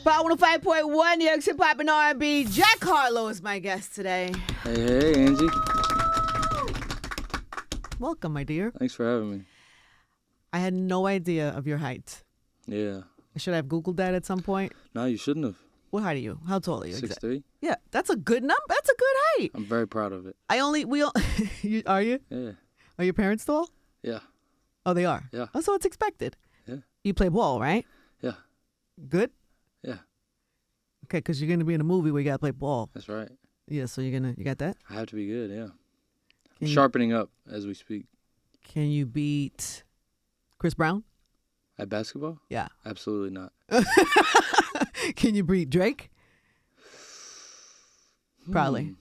Power 105.1, New York Hip Hop and R&B. Jack Harlow is my guest today. Hey, Angie. Welcome, my dear. Thanks for having me. I had no idea of your height. Yeah. Should I have Googled that at some point? No, you shouldn't have. What height are you? How tall are you? 6'3". Yeah, that's a good number. That's a good height. I'm very proud of it. Are you? Yeah. Are your parents tall? Yeah. Oh, they are? Yeah. Oh, so it's expected. Yeah. You play ball, right? Yeah. Good? Yeah. Okay, because you're going to be in a movie where you got to play ball. That's right. Yeah, so you got that? I have to be good, yeah. I'm sharpening up as we speak. Can you beat Chris Brown? At basketball? Yeah. Absolutely not. Can you beat Drake? Probably.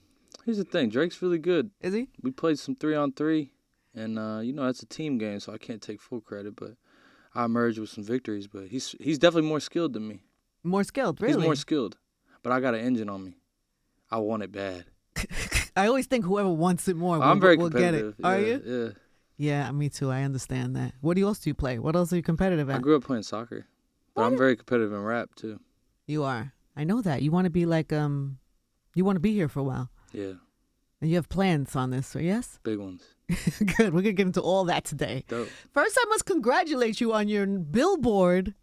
Here's the thing. Drake's really good. Is he? We played some 3-on-3, and, that's a team game, so I can't take full credit, but I emerged with some victories. But he's definitely more skilled than me. More skilled, really? He's more skilled, but I got an engine on me. I want it bad. I always think whoever wants it more I'm very will get it. competitive. Yeah, Are you? Yeah. Yeah, me too. I understand that. What else do you play? What else are you competitive at? I grew up playing soccer, but I'm very competitive in rap too. You are. I know that. You want to be like, you want to be here for a while. Yeah. And you have plans on this, right? Yes? Big ones. Good. We're going to get into all that today. Dope. First, I must congratulate you on your Billboard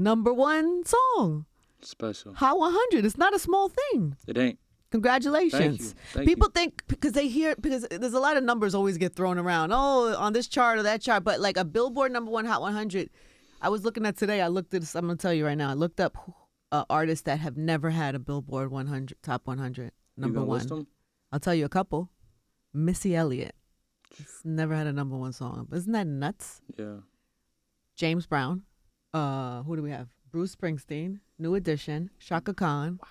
#1 song. Special. Hot 100. It's not a small thing. It ain't. Congratulations. Thank People you. think because there's a lot of numbers always get thrown around. Oh, on this chart or that chart. But like a Billboard #1 Hot 100, I was looking at today. I'm going to tell you right now. I looked up artists that have never had a Billboard 100, Top 100, #1. List them? I'll tell you a couple. Missy Elliott. She's never had a #1 song. Isn't that nuts? Yeah. James Brown. Who do we have? Bruce Springsteen. New Edition. Shaka Khan. Wow.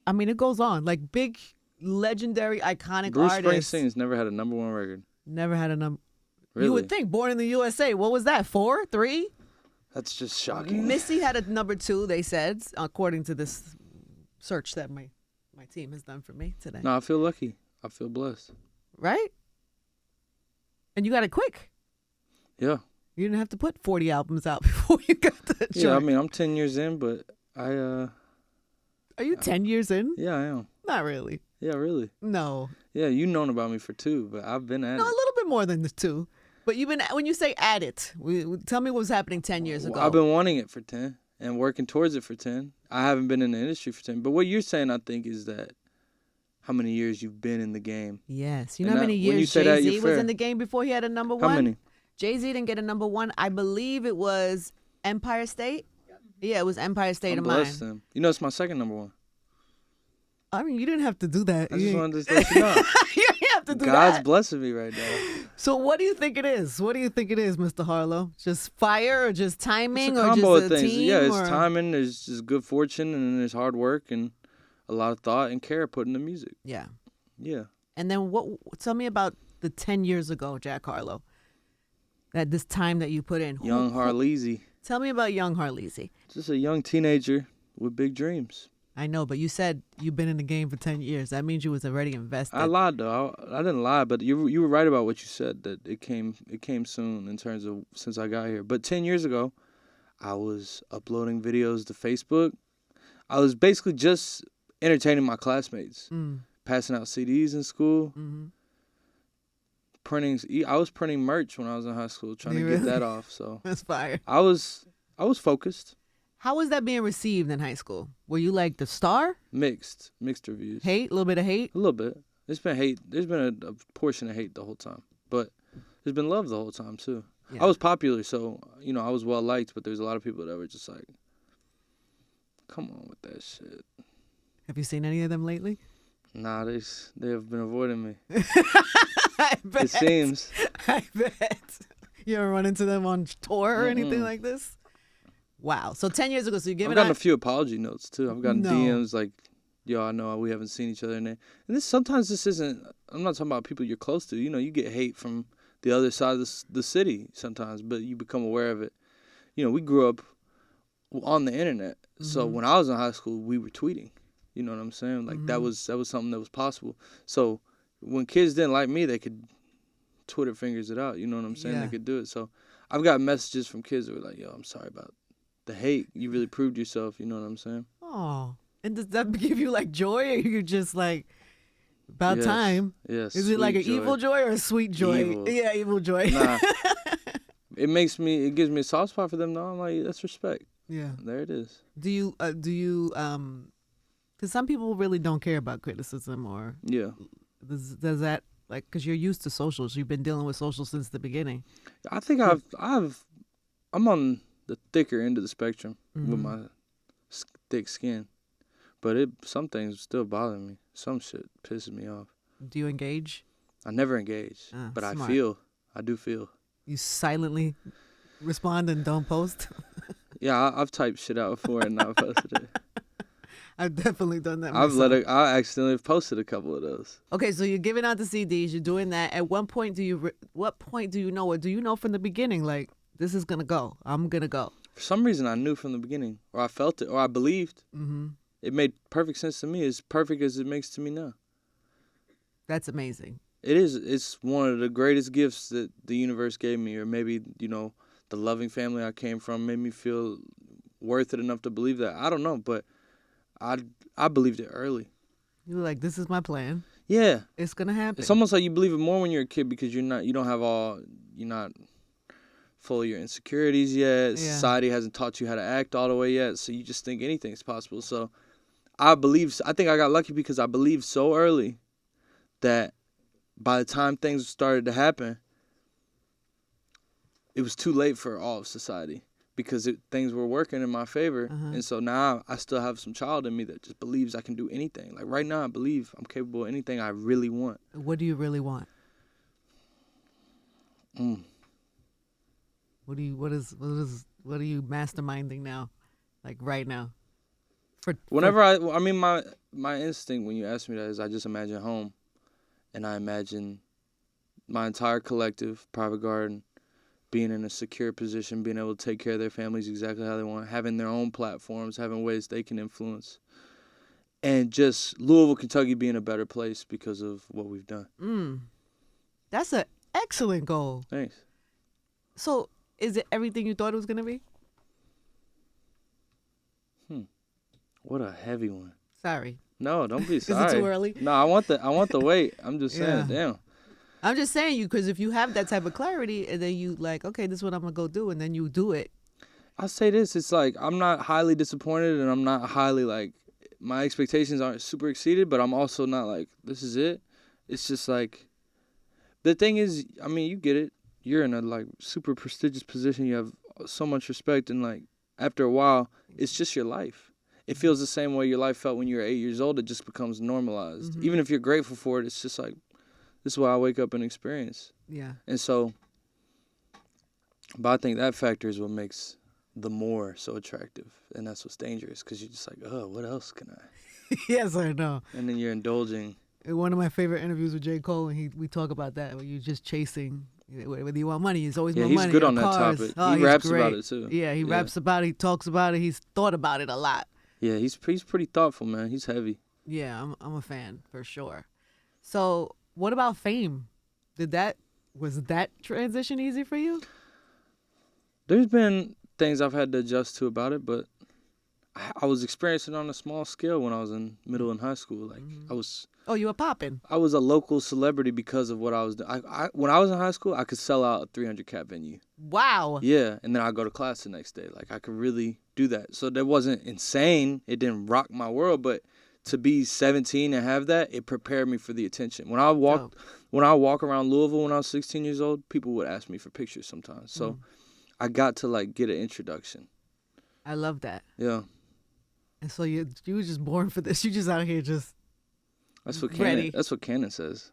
I mean, it goes on. Like big, legendary, iconic Bruce artists. Springsteen's never had a #1 record. Never had a number. Really? You would think. Born in the USA. What was that? 4? 3? That's just shocking. Missy had a #2, they said, according to this search that my team has done for me today. No, I feel lucky. I feel blessed. Right? And you got it quick. Yeah. You didn't have to put 40 albums out before you got the chart. Yeah, I mean, I'm 10 years in, but Are you 10 years in? Yeah, I am. Not really. Yeah, really. No. Yeah, you've known about me for 2, but I've been at No, it. a little bit more than the 2. But when you say at it, tell me what was happening 10 years ago. I've been wanting it for 10 and working towards it for 10. I haven't been in the industry for 10. But what you're saying, I think, is that how many years you've been in the game. Yes. You know how many years Jay-Z was in the game before he had a #1? How many? Jay-Z didn't get a #1. I believe it was Empire State. Yeah, it was Empire State of Mind. Them. You know, it's my second #1. I mean, you didn't have to do that. I just wanted to let you know. You didn't have to do God's that. blessing me right now. So what do you think it is? What do you think it is, Mr. Harlow? Just fire or just timing It's a or combo just of a things. team? Yeah, it's or... timing. There's just good fortune, and then there's hard work and a lot of thought and care put into music. Yeah. Yeah. And then tell me about the 10 years ago, Jack Harlow. At this time that you put in. Young Harleezy. Tell me about young Harleezy. Just a young teenager with big dreams. I know, but you said you've been in the game for 10 years. That means you was already invested. I lied though. I didn't lie, but you were right about what you said, that it came soon in terms of since I got here. But 10 years ago, I was uploading videos to Facebook. I was basically just entertaining my classmates, passing out CDs in school, printing. I was printing merch when I was in high school, trying to get that off. So that's fire. I was focused. How was that being received in high school? Were you like the star? Mixed reviews. Hate, a little bit of hate. A little bit. There's been hate. There's been a portion of hate the whole time, but there's been love the whole time too. Yeah. I was popular, so I was well liked, but there's a lot of people that were just like, "Come on with that shit." Have you seen any of them lately? Nah, they have been avoiding me. I bet. It seems. I bet. You ever run into them on tour or anything like this? Wow. So 10 years ago, so you give it. I've gotten a few apology notes too. I've gotten DMs like, "Yo, I know we haven't seen each other," and sometimes this isn't. I'm not talking about people you're close to. You get hate from the other side of the city sometimes, but you become aware of it. We grew up on the internet, so when I was in high school, we were tweeting. You know what I'm saying? Like that was something that was possible. So when kids didn't like me, they could Twitter fingers it out. You know what I'm saying? Yeah. They could do it. So I've got messages from kids that were like, "Yo, I'm sorry about the hate. You really proved yourself." You know what I'm saying? Oh, Oh. And does that give you like joy, or you're just like, about Yes. time? Yes. Is it like an sweet joy. evil joy or a sweet joy? Evil. Yeah, evil joy. Nah. It gives me a soft spot for them though. I'm like, that's respect. Yeah. There it is. Do you, because some people really don't care about criticism, or Yeah. does that, like, because you're used to socials, you've been dealing with social since the beginning. I think I'm on the thicker end of the spectrum with my thick skin, but some things still bother me. Some shit pisses me off. Do you engage? I never engage, but smart. I do feel. You silently respond and don't post? Yeah, I've typed shit out before and not posted it. I've definitely done that myself. I accidentally posted a couple of those. Okay, so you're giving out the CDs, you're doing that. At what point do you know, or do you know from the beginning, like, this is gonna go, I'm gonna go? For some reason, I knew from the beginning, or I felt it, or I believed. Mm-hmm. It made perfect sense to me, as perfect as it makes to me now. That's amazing. It is. It's one of the greatest gifts that the universe gave me, or maybe, the loving family I came from made me feel worth it enough to believe that. I don't know, but I believed it early. You were like, this is my plan. Yeah. It's gonna happen. It's almost like you believe it more when you're a kid because you're not full of your insecurities yet. Yeah. Society hasn't taught you how to act all the way yet, so you just think anything's possible. So I think I got lucky because I believed so early that by the time things started to happen, it was too late for all of society because things were working in my favor. And so now I still have some child in me that just believes I can do anything. Like right now I believe I'm capable of anything I really want. What do you really want? What are you masterminding now? Like right now? My instinct when you ask me that is I just imagine home. And I imagine my entire collective, Private Garden, being in a secure position, being able to take care of their families exactly how they want, having their own platforms, having ways they can influence. And just Louisville, Kentucky being a better place because of what we've done. That's an excellent goal. Thanks. So, is it everything you thought it was going to be? What a heavy one. Sorry. No, don't be sorry. Is it too early? No, I want the weight. I'm just saying, damn. I'm just saying because if you have that type of clarity and then you like, okay, this is what I'm going to go do, and then you do it. I'll say this. It's like I'm not highly disappointed and I'm not highly like, my expectations aren't super exceeded, but I'm also not like, this is it. It's just like, the thing is, I mean, you get it. You're in a like super prestigious position. You have so much respect, and like after a while, it's just your life. It feels the same way your life felt when you were 8 years old. It just becomes normalized. Even if you're grateful for it, it's just like, this is what I wake up and experience. Yeah. And so, but I think that factor is what makes the more so attractive. And that's what's dangerous because you're just like, oh, what else can I? Yes, I know. And then you're indulging. In one of my favorite interviews with J. Cole, and we talk about that, where you're just chasing, whether you want money, it's always more money. Yeah, he's good on that cars. topic. Oh, he raps about it too. Yeah, he raps about it, he talks about it, he's thought about it a lot. Yeah, he's pretty thoughtful, man. He's heavy. Yeah, I'm a fan for sure. So, what about fame? Was that transition easy for you? There's been things I've had to adjust to about it, but I was experiencing it on a small scale when I was in middle and high school. Like Oh, you were popping. I was a local celebrity because of what I was doing. When I was in high school, I could sell out a 300-cap venue. Wow. Yeah, and then I'd go to class the next day. Like, I could really do that. So that wasn't insane. It didn't rock my world, but to be 17 and have that, it prepared me for the attention. When I walk around Louisville when I was 16 years old, people would ask me for pictures sometimes. So I got to, like, get an introduction. I love that. Yeah. And so you were just born for this. You just out here just... That's what ready. That's what Cannon says.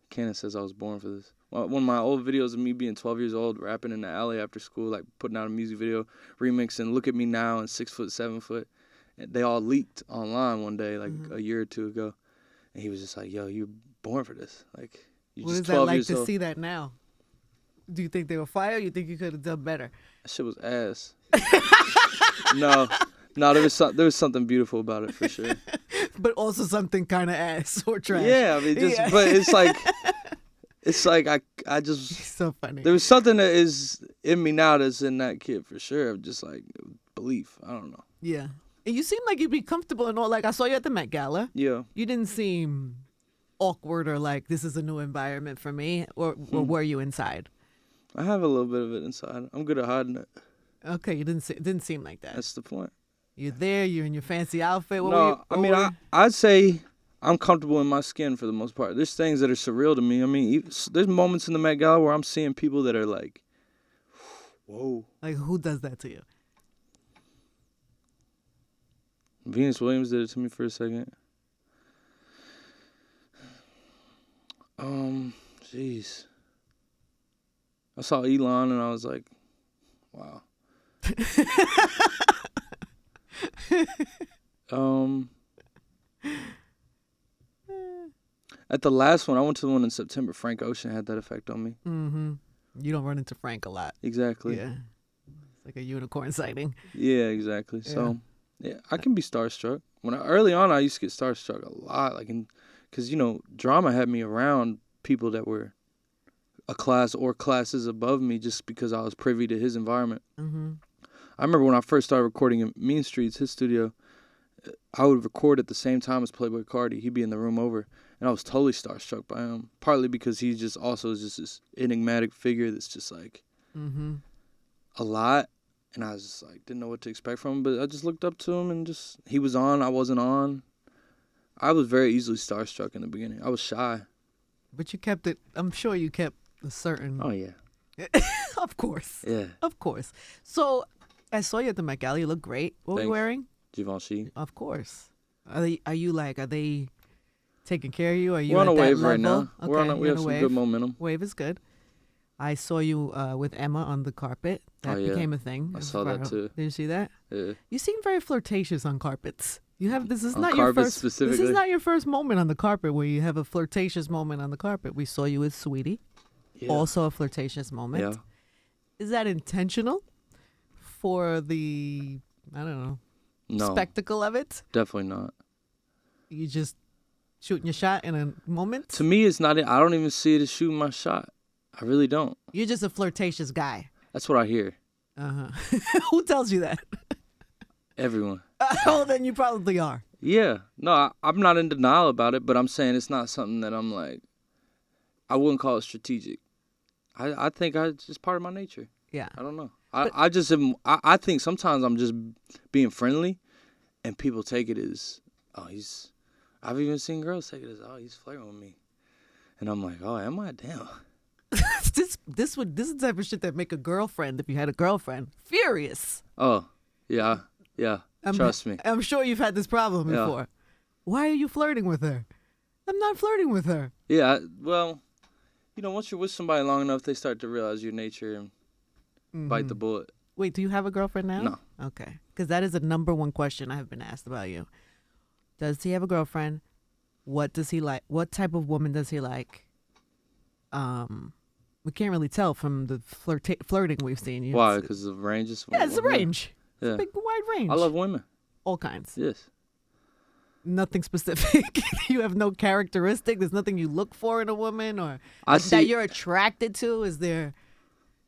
Cannon says I was born for this. One of my old videos of me being 12 years old, rapping in the alley after school, like putting out a music video, remixing "Look at Me Now" and 6 Foot, 7 Foot. And they all leaked online one day, like a year or two ago. And he was just like, "Yo, you're born for this. Like, you're just 12 years old." What is that like to see that now? Do you think they were fire? Or you think you could have done better? That shit was ass. No, there was something beautiful about it for sure. But also something kind of ass or trash. Yeah, I mean, but it's like I just. It's so funny. There was something that is in me now that's in that kid for sure. Just like belief. I don't know. Yeah. And you seem like you'd be comfortable and all. Like, I saw you at the Met Gala. Yeah. You didn't seem awkward or like, this is a new environment for me. Or were you inside? I have a little bit of it inside. I'm good at hiding it. Okay, you didn't seem like that. That's the point. You're there. You're in your fancy outfit. I'd say I'm comfortable in my skin for the most part. There's things that are surreal to me. I mean, there's moments in the Met Gala where I'm seeing people that are like, whoa. Like, who does that to you? Venus Williams did it to me for a second. Jeez. I saw Elon and I was like, wow. At the last one, I went to the one in September. Frank Ocean had that effect on me. Mm-hmm. You don't run into Frank a lot. Exactly. Yeah. It's like a unicorn sighting. Yeah, exactly. Yeah. So, yeah, I can be starstruck. Early on, I used to get starstruck a lot, like, because drama had me around people that were a class or classes above me, just because I was privy to his environment. Mm-hmm. I remember when I first started recording in Mean Streets, his studio, I would record at the same time as Playboy Cardi. He'd be in the room over, and I was totally starstruck by him. Partly because he just also is just this enigmatic figure that's just like a lot. And I was just like, didn't know what to expect from him, but I just looked up to him and just, he was on, I wasn't on. I was very easily starstruck in the beginning. I was shy. But you kept it, I'm sure you kept a certain. Oh, yeah. Of course. Yeah. Of course. So I saw you at the Met Gala. You look great. What were you wearing? Givenchy. Of course. Are they taking care of you? Are you We're on at a that wave level? right now. Okay, We have some good momentum. Wave is good. I saw you with Emma on the carpet. That became a thing. I saw that too. Did you see that? Yeah. You seem very flirtatious on carpets. This is On not your carpets first. specifically? This is not your first moment on the carpet where you have a flirtatious moment on the carpet. We saw you with Sweetie. Yeah. Also a flirtatious moment. Yeah. Is that intentional for the, I don't know, spectacle of it? Definitely not. You just shooting your shot in a moment? To me, it's not. I don't even see it as shooting my shot. I really don't. You're just a flirtatious guy. That's what I hear. Uh-huh. Who tells you that? Everyone. Oh, then you probably are. Yeah. No, I'm not in denial about it, but I'm saying it's not something that I'm like, I wouldn't call it strategic. I think it's just part of my nature. Yeah. I don't know. I just am. I think sometimes I'm just being friendly, and people take it as, I've even seen girls take it as, he's flirting with me, and I'm like, am I? Damn. This is the type of shit that make a girlfriend, if you had a girlfriend, furious. Oh, yeah. Trust me. I'm sure you've had this problem before. Yeah. Why are you flirting with her? I'm not flirting with her. Yeah. Well, once you're with somebody long enough, they start to realize your nature and bite the bullet. Wait, do you have a girlfriend now? No. Okay. Because that is the number one question I have been asked about you. Does he have a girlfriend? What does he like? What type of woman does he like? We can't really tell from the flirting we've seen. Why? Because of ranges? Yeah, it's a range. It's a big, wide range. I love women. All kinds. Yes. Nothing specific. You have no characteristic. There's nothing you look for in a woman or that you're attracted to. Is there?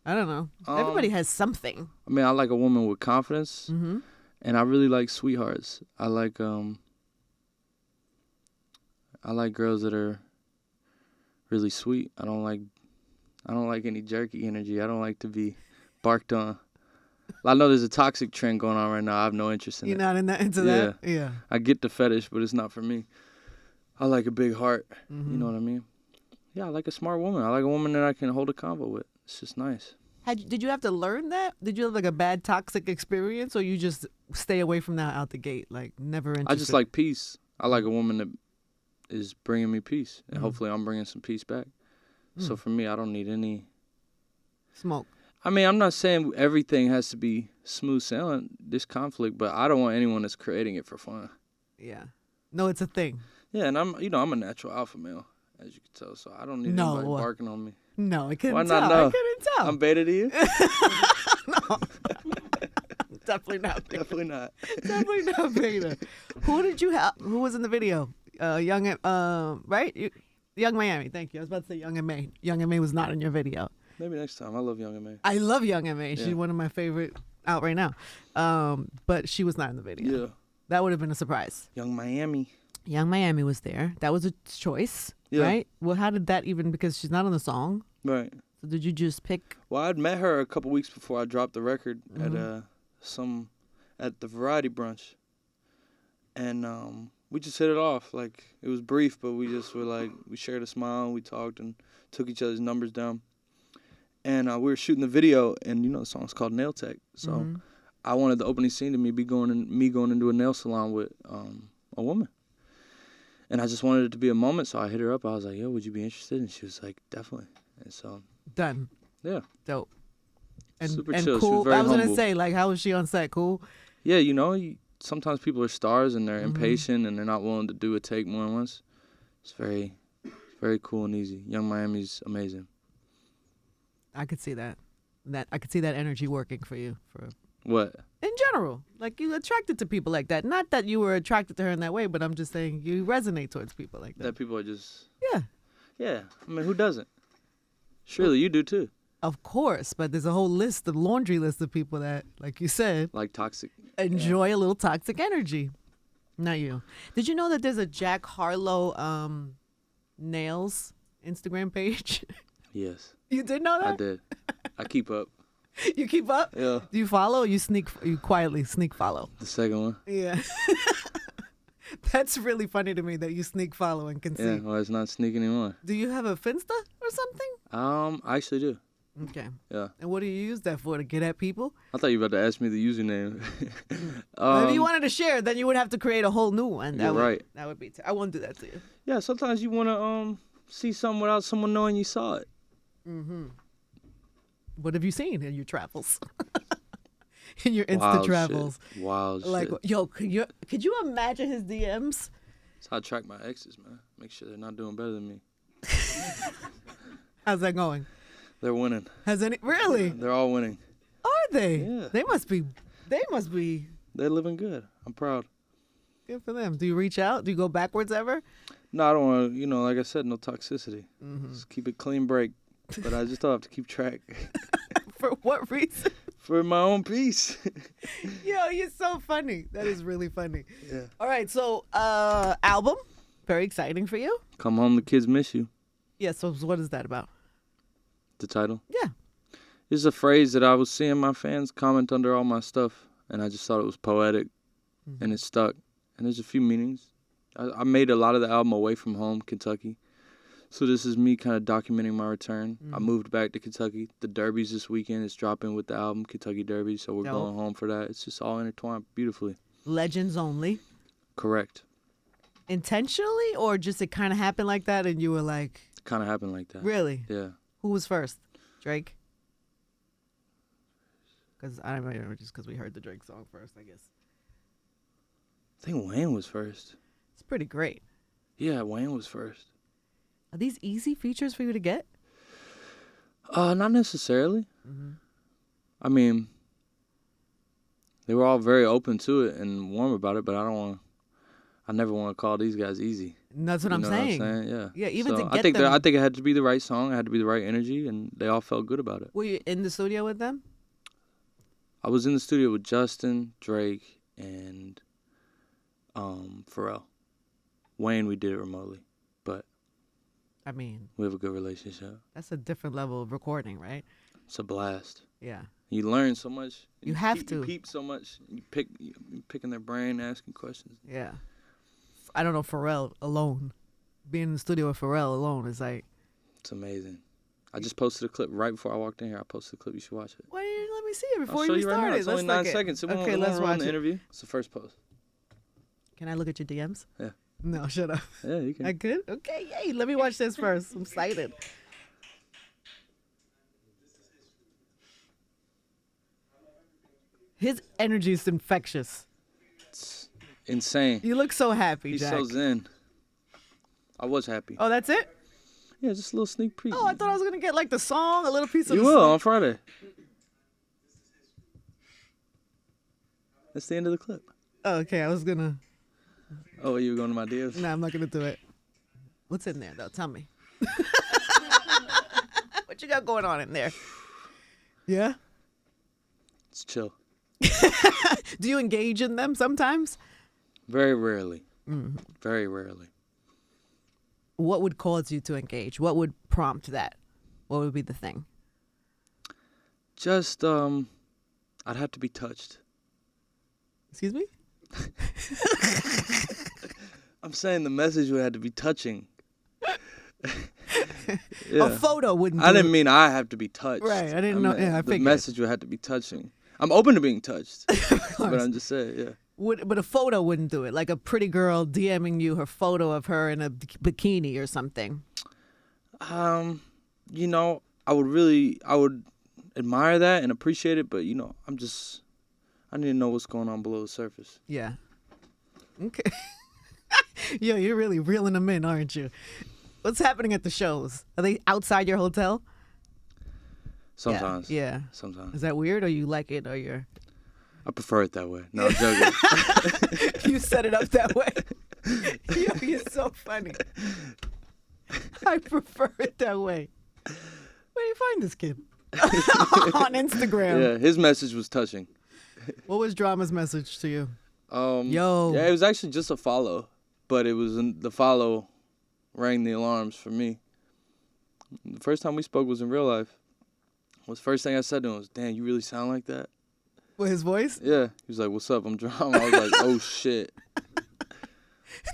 I don't know. Everybody has something. I mean, I like a woman with confidence, and I really like sweethearts. I like girls that are really sweet. I don't like any jerky energy. I don't like to be barked on. I know there's a toxic trend going on right now. I have no interest in it. You're not into that? Yeah. I get the fetish, but it's not for me. I like a big heart. You know what I mean? Yeah, I like a smart woman. I like a woman that I can hold a convo with. It's just nice. Did you have to learn that? Did you have like a bad toxic experience, or you just stay away from that out the gate? Like never interested? I just like peace. I like a woman that is bringing me peace, and hopefully I'm bringing some peace back. So for me, I don't need any smoke. I mean, I'm not saying everything has to be smooth sailing. There's conflict, but I don't want anyone that's creating it for fun. Yeah. No, it's a thing. Yeah, and I'm a natural alpha male, as you can tell, so I don't need anybody barking on me. No, I couldn't tell. Why not? No? I couldn't tell. I'm beta to you? No. Definitely not beta. Definitely not. Definitely not beta. Who did you have? Who was in the video? Right? Young Miami. Thank you. I was about to say Young M.A. Young M.A. was not in your video. Maybe next time. I love Young M.A. I love Young M.A. She's one of my favorite out right now. But she was not in the video. Yeah. That would have been a surprise. Young Miami. Young Miami was there. That was a choice, Yeah. right? Well, how did that even, because she's not on the song. Right. So did you just pick? Well, I'd met her a couple weeks before I dropped the record Mm-hmm. at the Variety Brunch, and we just hit it off. Like, it was brief, but we just were like, we shared a smile, and we talked and took each other's numbers down. And we were shooting the video, and the song's called Nail Tech. So Mm-hmm. I wanted the opening scene to me going into a nail salon with a woman. And I just wanted it to be a moment, so I hit her up. I was like, yo, would you be interested? And she was like, definitely. And so, Done. yeah. Dope. And, Super and chill. She was cool. very I was humble. gonna say, like, how was she on set? Cool. Yeah, sometimes people are stars and they're impatient and they're not willing to do a take more than once. It's very, very cool and easy. Young Miami's amazing. I could see that. I could see that energy working for you What? in general. Like, you attracted to people like that. Not that you were attracted to her in that way, but I'm just saying you resonate towards people like that. That people are just... Yeah. Yeah. I mean, who doesn't? Surely you do too. Of course, but there's a whole laundry list of people that, like you said, Like toxic. enjoy a little toxic energy. Not you. Did you know that there's a Jack Harlow nails Instagram page? Yes. You did know that? I did. I keep up. You keep up? Yeah. Do you follow or you quietly sneak follow? The second one. Yeah. That's really funny to me that you sneak follow and can Yeah. see. Well, it's not sneaking anymore. Do you have a Finsta or something? I actually do. Okay. Yeah. And what do you use that for? To get at people? I thought you were about to ask me the username. If you wanted to share, then you would have to create a whole new one. You're right. That would be. I won't do that to you. Yeah. Sometimes you want to see something without someone knowing you saw it. Mm-hmm. What have you seen in your travels? In your Insta Wild travels? Shit. Wild Like, shit. yo, could you imagine his DMs? That's how I track my exes, man. Make sure they're not doing better than me. How's that going? They're winning. Has any really? They're all winning. Are they? Yeah. They must be. They're living good. I'm proud. Good for them. Do you reach out? Do you go backwards ever? No, I don't want to, like I said, no toxicity. Mm-hmm. Just keep it clean break. But I just don't have to keep track For what reason? for my own peace. Yo, you're so funny. That is really funny. Yeah. All right, so album, very exciting for you. Come home, the kids miss you. Yeah. So what is that about? The title. Yeah. This is a phrase that I was seeing my fans comment under all my stuff, and I just thought it was poetic, and it stuck. And there's a few meanings. I made a lot of the album away from home, Kentucky. So this is me kind of documenting my return. I moved back to Kentucky. The Derbies this weekend is dropping with the album, Kentucky Derby, so we're Dope. going home for that. It's just all intertwined beautifully. Legends only. Correct. Intentionally, or just it kind of happened like that, and you were like, It kind of happened like that. really? Yeah. Who was first? Drake? Because I don't remember, just because we heard the Drake song first, I guess. I think Wayne was first. It's pretty great. Yeah, Wayne was first. Are these easy features for you to get? Not necessarily. I mean, they were all very open to it and warm about it, but I never want to call these guys easy. And that's what I'm know saying. What I'm saying? Yeah. Yeah, even to I get think them. I think it had to be the right song. It had to be the right energy, and they all felt good about it. Were you in the studio with them? I was in the studio with Justin, Drake, and Pharrell. Wayne, we did it remotely, but I mean, we have a good relationship. that's a different level of recording, right? It's a blast. Yeah. You learn so much. You have to. You peep so much. You picking their brain, asking questions. Yeah. I don't know, Pharrell alone. Being in the studio with Pharrell alone is like... It's amazing. I just posted a clip right before I walked in here. I posted a clip. You should watch it. Why didn't you let me see it before I'll show we you right started? now. It's only 9 seconds. Okay, let's watch the it. interview. It's the first post. Can I look at your DMs? Yeah. No, shut up. Yeah, you can. I could? Okay, yay. Let me watch this first. I'm excited. His energy is infectious. It's insane. You look so happy, He's Jack. so zen. I was happy. Oh, that's it? Yeah, just a little sneak peek. Oh, I thought I was going to get like the song, a little piece of You the will song. on Friday. That's the end of the clip. Oh, okay, I was going to... Oh, you were going to my DMs? No, I'm not going to do it. What's in there, though? Tell me. What you got going on in there? Yeah? It's chill. Do you engage in them sometimes? Very rarely. Mm-hmm. Very rarely. What would cause you to engage? What would prompt that? What would be the thing? Just, I'd have to be touched. Excuse me? I'm saying the message would have to be touching. A photo wouldn't. I didn't mean I have to be touched. Right. I didn't know. Yeah, I the figured. message would have to be touching. I'm open to being touched, but I'm just saying, yeah. But a photo wouldn't do it. Like a pretty girl DMing you her photo of her in a bikini or something. You know, I would admire that and appreciate it, but you know, I need to know what's going on below the surface. Yeah. Okay. Yo, you're really reeling them in, aren't you? What's happening at the shows? Are they outside your hotel? Sometimes. Yeah. Sometimes. Is that weird, or you like it, or you're? I prefer it that way. No, I'm joking. You set it up that way. Yo, you're so funny. I prefer it that way. Where do you find this kid? On Instagram. Yeah, his message was touching. What was Drama's message to you? Yeah, it was actually just a follow, but it was the follow rang the alarms for me. The first time we spoke was in real life. The first thing I said to him was, "Damn, you really sound like that." With his voice? Yeah. He was like, "What's up? I'm Drama." I was like, "Oh shit."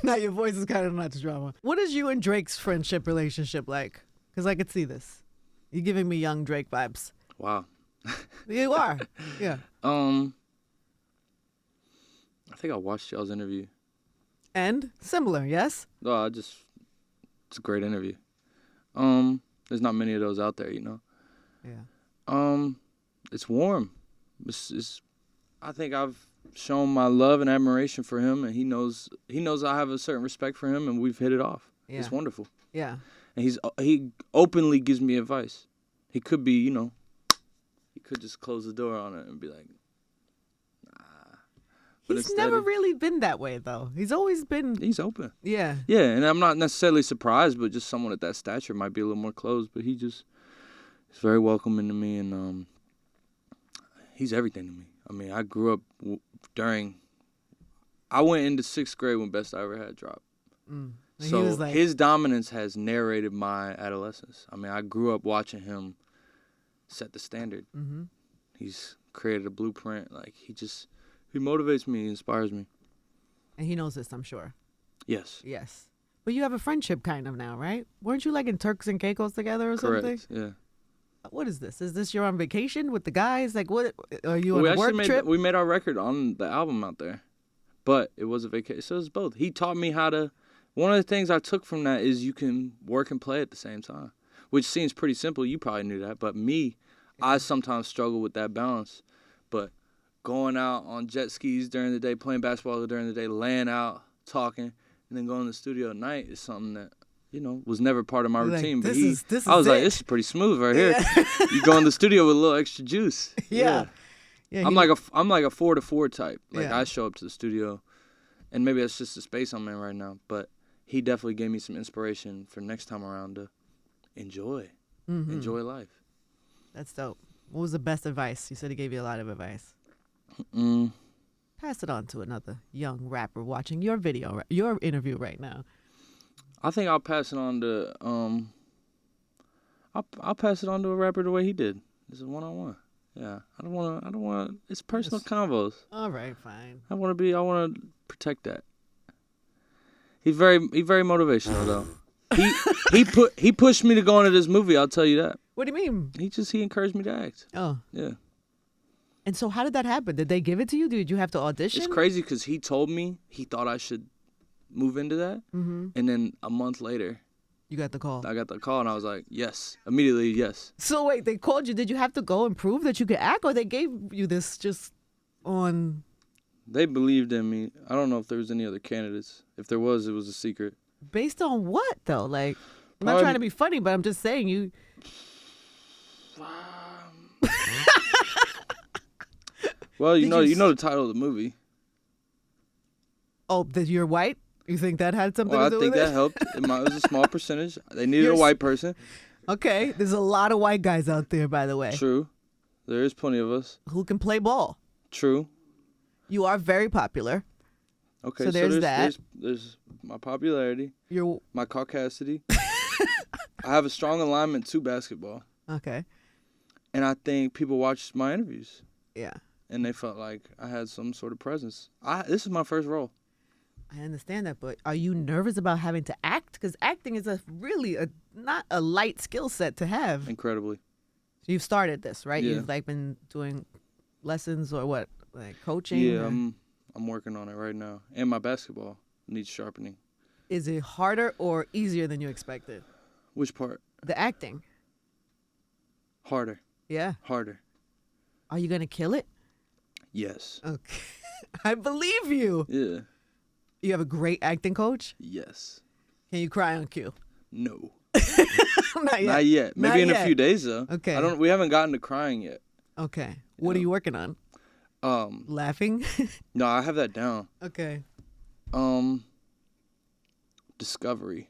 Now your voice is kind of not Drama. What is you and Drake's friendship relationship like? Because I could see this. You're giving me young Drake vibes. Wow. You are. Yeah. I think I watched y'all's interview. And similar, yes? No, it's a great interview. There's not many of those out there, you know. Yeah. It's warm. I think I've shown my love and admiration for him, and he knows I have a certain respect for him, and we've hit it off. Yeah. It's wonderful. Yeah. And he openly gives me advice. He could be, you know, he could just close the door on it and be like, nah. But He's never really been that way, though. He's always been... He's open. Yeah. Yeah, and I'm not necessarily surprised, but just someone at that stature might be a little more closed, but he's very welcoming to me, and he's everything to me. I mean, I grew up I went into 6th grade when Best I Ever Had dropped. So his dominance has narrated my adolescence. I mean, I grew up watching him set the standard. Mm-hmm. He's created a blueprint. Like, he motivates me, he inspires me. And he knows this, I'm sure. Yes. Yes. But you have a friendship kind of now, right? Weren't you like in Turks and Caicos together or something? Correct, yeah. What is this? Is this you're on vacation with the guys? Like, what? Are you on a work trip? We made our record on the album out there. But it was a vacation. So it was both. He taught me how to... One of the things I took from that is you can work and play at the same time, which seems pretty simple. You probably knew that. But me, I sometimes struggle with that balance. But going out on jet skis during the day, playing basketball during the day, laying out, talking, and then going to the studio at night is something that, you know, was never part of my routine. But I was like, this is pretty smooth right here. You go in the studio with a little extra juice. Yeah. I'm like a 4-to-4 type. Like, I show up to the studio, and maybe that's just the space I'm in right now, but he definitely gave me some inspiration for next time around to enjoy life. That's dope. What was the best advice? You said he gave you a lot of advice. Pass it on to another young rapper watching your interview right now. I think I'll pass it on to I'll pass it on to a rapper the way he did. It's a one-on-one. Yeah, I don't want. It's personal convos. All right, fine. I want to protect that. He's very motivational though. He pushed me to go into this movie. I'll tell you that. What do you mean? He encouraged me to act. Oh. Yeah. And so how did that happen? Did they give it to you? Did you have to audition? It's crazy because he told me he thought I should move into that, and then a month later, you got the call. I got the call, and I was like, yes, immediately, yes. So wait, they called you. Did you have to go and prove that you could act, or they gave you this just on? They believed in me. I don't know if there was any other candidates. If there was, it was a secret. Based on what though? Like, I'm not trying to be funny, but I'm just saying you. Well, you know the title of the movie. Oh, that you're white? You think that had something to do with it? I think that helped. It was a small percentage. They needed a white person. Okay, there's a lot of white guys out there, by the way. True. There is plenty of us. Who can play ball. True. You are very popular. Okay, So there's that. There's my popularity, You're my caucasity. I have a strong alignment to basketball. okay. And I think people watched my interviews. Yeah. And they felt like I had some sort of presence. This is my first role. I understand that, but are you nervous about having to act? Because acting is not a light skill set to have. Incredibly. So you've started this, right? Yeah. You've like been doing lessons or what, like coaching? Yeah, or- I'm working on it right now. And my basketball needs sharpening. Is it harder or easier than you expected? Which part? The acting. Harder. Yeah. Harder. Are you gonna kill it? Yes. Okay. I believe you. Yeah. You have a great acting coach. Yes. Can you cry on cue? No. Not yet. Not yet. Maybe Not in yet. a few days though. Okay. We haven't gotten to crying yet. Okay. What are you working on? Laughing? No, I have that down. Okay. Discovery.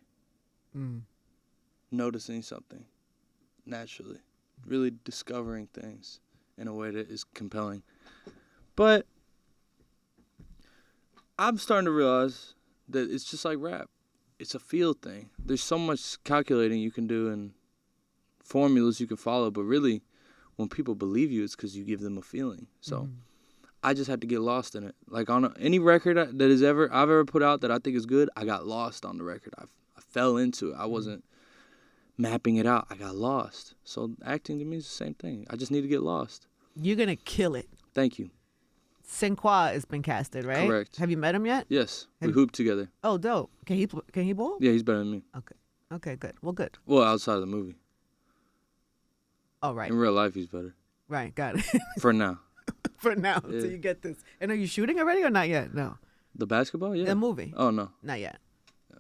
Noticing something naturally. Really discovering things in a way that is compelling. But I'm starting to realize that it's just like rap. It's a feel thing. There's so much calculating you can do and formulas you can follow, but really when people believe you, it's because you give them a feeling. So I just had to get lost in it. Like on any record that I've ever put out that I think is good, I got lost on the record. I fell into it. I wasn't mapping it out. I got lost. So acting to me is the same thing. I just need to get lost. You're gonna kill it. Thank you. Sinqua has been casted, right? Correct. Have you met him yet? Yes, we hooped together. Oh, dope. Can he ball? Yeah, he's better than me. Okay. Okay, good. Well, good. Well, outside of the movie. Oh, right. In real life, he's better. Right, got it. For now. For now, Yeah. till you get this. And are you shooting already or not yet? No. The basketball? Yeah. The movie? Oh, no. Not yet.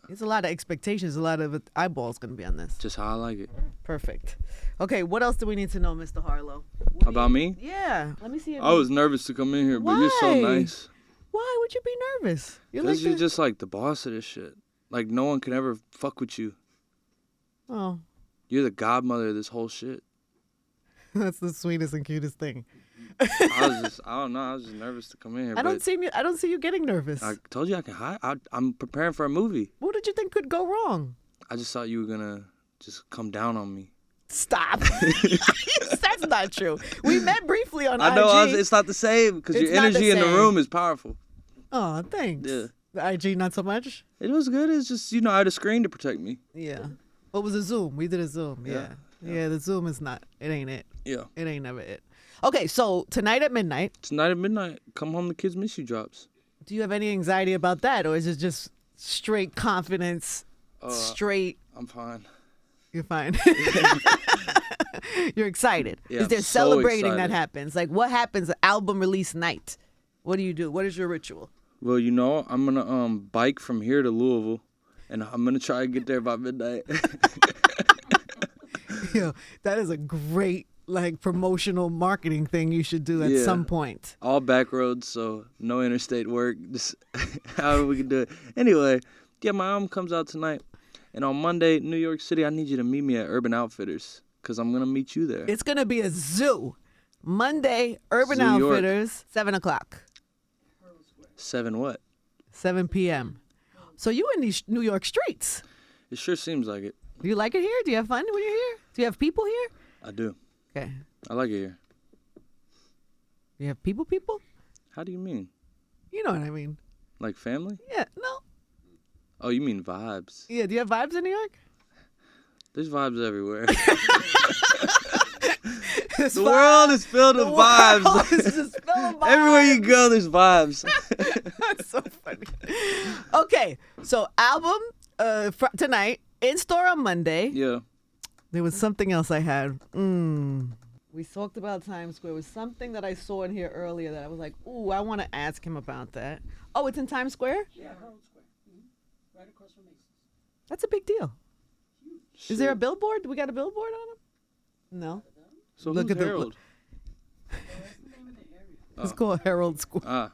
There's a lot of expectations, a lot of eyeballs going to be on this. Just how I like it. Perfect. Okay, what else do we need to know, Mr. Harlow? About me? Yeah. Let me see. I was nervous to come in here, but you're so Why? nice. Why would you be nervous? Because you're just like the boss of this shit. Like, no one can ever fuck with you. Oh, You're the godmother of this whole shit. that's the sweetest and cutest thing. I don't know. I was just nervous to come in here. I don't see you getting nervous. I told you I can hide. I'm preparing for a movie. What did you think could go wrong? I just thought you were gonna just come down on me. Stop. That's not true. We met briefly on I know IG. it's not the same because your It's not the energy in the same. room is powerful. Oh, thanks. Yeah. The IG, not so much? It was good. It's just I had a screen to protect me. Yeah. What was a Zoom? We did a Zoom. Yeah, the Zoom is not. It ain't it. Yeah. It ain't never it. Okay, so tonight at midnight, Tonight at midnight, Come Home, the Kids Miss You drops. do you have any anxiety about that, or is it just straight confidence? Straight. I'm fine. You're fine. You're excited. Yeah, Is there I'm so celebrating that excited. happens? Like, what happens at album release night? What do you do? What is your ritual? Well, I'm gonna bike from here to Louisville, and I'm gonna try to get there by midnight. Yo, that is a great promotional marketing thing you should do at Yeah. some point. All back roads, so no interstate work. Just however we can do it. Anyway, yeah, my album comes out tonight, and on Monday, New York City, I need you to meet me at Urban Outfitters because I'm gonna meet you there. It's gonna be a zoo. Monday, Urban Zoo York. Outfitters, 7:00. 7 what? 7 p.m. So you in these New York streets? It sure seems like it. Do you like it here? Do you have fun when you're here? Do you have people here? I do. Okay. I like it here. You have people? How do you mean? You know what I mean? Like family? Yeah. No. Oh, you mean vibes? Yeah. Do you have vibes in New York? There's vibes everywhere. It's The world is filled with vibes. It's just full of vibes. Everywhere you go, there's vibes. That's so funny. Okay, so album tonight, in store on Monday. Yeah. There was something else I had. We talked about Times Square. It was something that I saw in here earlier that I was like, ooh, I want to ask him about that. Oh, it's in Times Square? Yeah, Harlow Square. Right across from Macy's. That's a big deal. Is there a billboard? Do we got a billboard on him? No. So Look who's at the- Harold? That's the name of the area. It's called Herald Square. Ah.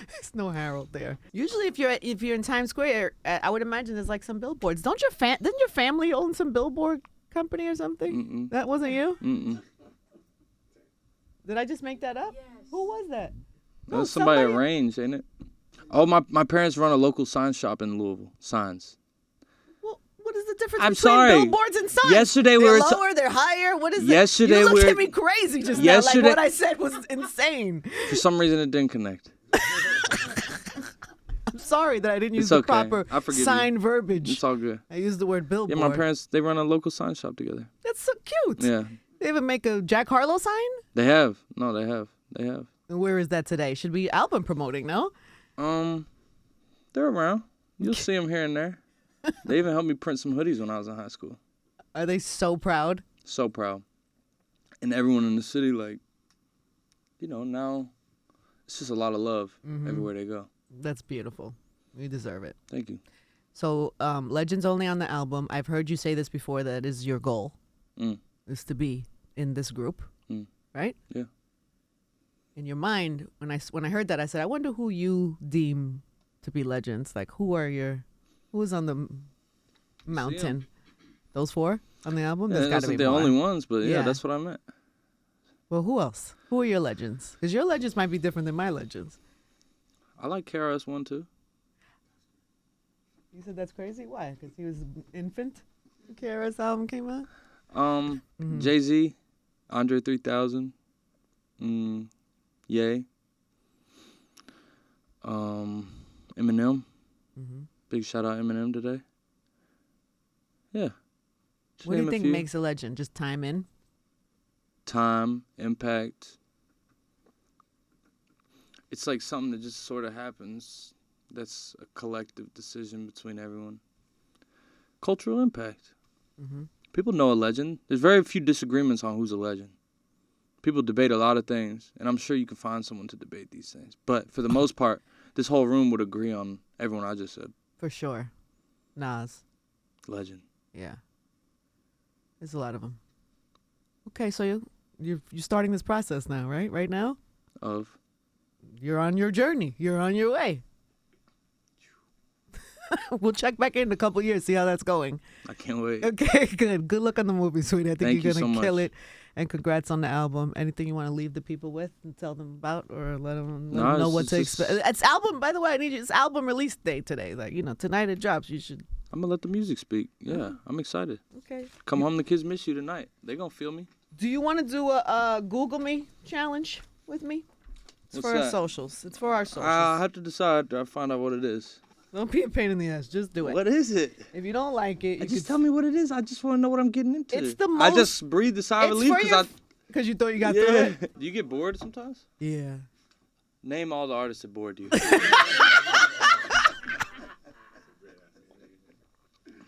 There's no Harold there. Usually, if you're in Times Square, I would imagine there's like some billboards. Didn't your family own some billboard company or something? Mm-mm. That wasn't you? Mm-mm. Did I just make that up? Yes. Who was that? That's somebody arranged, ain't it? Oh, my parents run a local sign shop in Louisville. Signs. Well, what is the difference I'm between sorry. billboards and signs? Yesterday we they're were lower, they're higher. What is Yesterday it? You we looked were- at me crazy just Yesterday- now. Like what I said was insane. For some reason, it didn't connect. I'm sorry that I didn't use It's the okay. proper I forgive you. sign verbiage. It's all good. I used the word billboard. Yeah, my parents, they run a local sign shop together. That's so cute. Yeah. They even make a Jack Harlow sign? They have. No, they have. And where is that today? Should be album promoting, no? They're around. You'll see them here and there. They even helped me print some hoodies when I was in high school. Are they so proud? So proud. And everyone in the city, like, you know, now it's just a lot of love everywhere they go. That's beautiful. You deserve it. Thank you. So, Legends only on the album. I've heard you say this before, that is your goal, is to be in this group, right? Yeah. In your mind, when I heard that, I said, I wonder who you deem to be legends. Like, who is on the mountain? Those 4 on the album? Yeah, There's got that's to be the more. only ones, but yeah, Yeah. that's what I meant. Well, who else? Who are your legends? Because your legends might be different than my legends. I like KRS-One too. You said that's crazy? Why? Because he was an infant? The KRS album came out? Jay-Z, Andre 3000, Ye, Eminem. Big shout out Eminem today. Yeah. Just What do you name a think few. makes a legend? Just time in? Time, impact. It's like something that just sort of happens. That's a collective decision between everyone. Cultural impact. People know a legend. There's very few disagreements on who's a legend. People debate a lot of things, and I'm sure you can find someone to debate these things. But for the most part, this whole room would agree on everyone I just said. For sure. Nas. Legend. Yeah. There's a lot of them. Okay, so you're starting this process now, right? Right now? Of. You're on your journey. You're on your way. We'll check back in a couple years, see how that's going. I can't wait. Okay, good. Good luck on the movie, sweetie. I think Thank you're you going to so kill much. it. And congrats on the album. Anything you want to leave the people with and tell them about, or let them No, know it's what to just- expect? It's album, by the way, I need you. It's album release day today. Like, tonight it drops. You should. I'm going to let the music speak. Yeah, I'm excited. Okay. Come home, the kids miss you tonight. They going to feel me. Do you want to do a Google Me challenge with me? It's What's for our that? socials. It's for our socials. I'll have to decide after I find out what it is. Don't be a pain in the ass. Just do it. What is it? If you don't like it, you Just could tell me what it is. I just want to know what I'm getting into. It's the I most- just breathe the sigh of It's relief for because because you thought you got through Yeah. it. Do you get bored sometimes? Yeah. Name all the artists that bored you.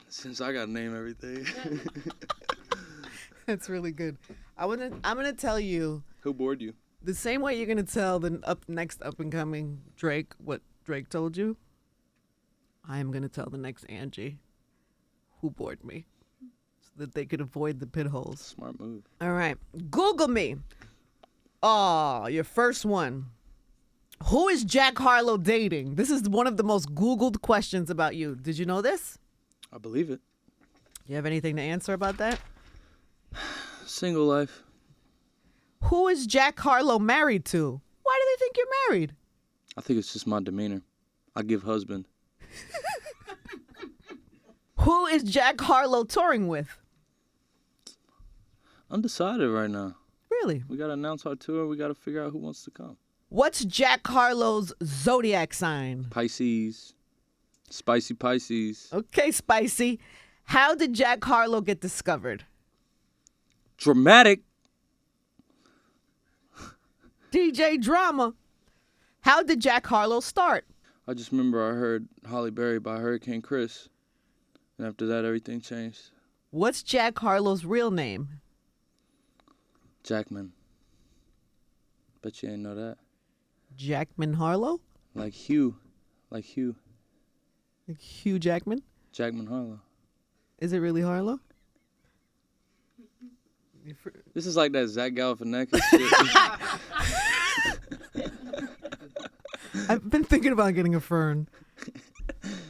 Since I got to name everything. That's really good. I'm gonna tell you Who bored you? the same way you're gonna tell the next up and coming Drake what Drake told you. I am gonna tell the next Angie who bored me, so that they could avoid the pit holes. Smart move. All right, Google me. Oh, your first one. Who is Jack Harlow dating? This is one of the most Googled questions about you. Did you know this? I believe it. You have anything to answer about that? Single life. Who is Jack Harlow married to? Why do they think you're married? I think it's just my demeanor. I give husband. Who is Jack Harlow touring with? Undecided right now. Really? We got to announce our tour. We got to figure out who wants to come. What's Jack Harlow's zodiac sign? Pisces. Spicy Pisces. Okay, Spicy. How did Jack Harlow get discovered? Dramatic. DJ Drama. How did Jack Harlow start? I just remember I heard Holly Berry by Hurricane Chris. And after that, everything changed. What's Jack Harlow's real name? Jackman. Bet you ain't know that. Jackman Harlow? Like Hugh. Like Hugh. Like Hugh Jackman? Jackman Harlow. Is it really Harlow? This is like that Zach Galifianakis shit. I've been thinking about getting a fern.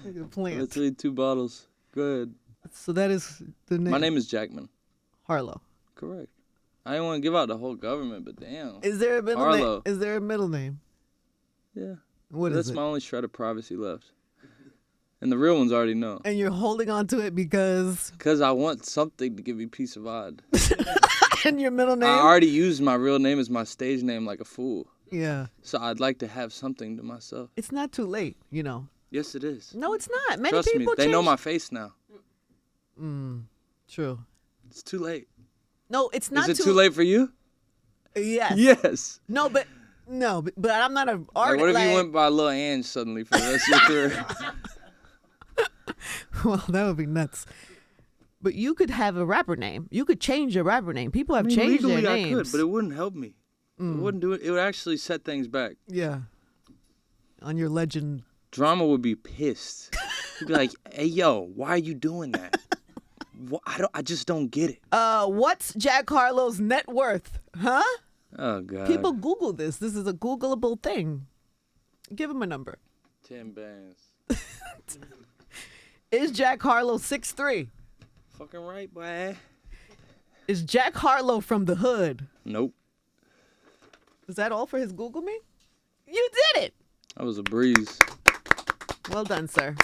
Like a plant. Let's read 2 bottles. Go ahead. So that is the name. My name is Jackman. Harlow. Correct. I didn't want to give out the whole government, but damn. Is there a middle Harlow. name? Is there a middle name? Yeah. What is That's it? my only shred of privacy left. And the real ones already know. And you're holding on to it because... Because I want something to give me peace of mind. And your middle name? I already used my real name as my stage name like a fool. Yeah. So I'd like to have something to myself. It's not too late, you know. Yes, it is. No, it's not. Many Trust me, people they know change- my face now. True. It's too late. No, it's not Is it too late for you? Yes. Yes. No, but I'm not an Like, artist. what if you went by Lil Ange suddenly for the rest of your career? Well, that would be nuts. But you could have a rapper name. You could change your rapper name. People have changed legally their I names. could, but it wouldn't help me. It wouldn't do it. It would actually set things back. Yeah. On your legend. Drama would be pissed. He'd be like, "Hey, yo, why are you doing that? I just don't get it." What's Jack Harlow's net worth? Huh? Oh God. People Google this. This is a Googleable thing. Give him a number. 10 bands. Is Jack Harlow 6'3"? Fucking right, boy. Is Jack Harlow from the hood? Nope. Is that all for his Google me? You did it. That was a breeze. Well done, sir.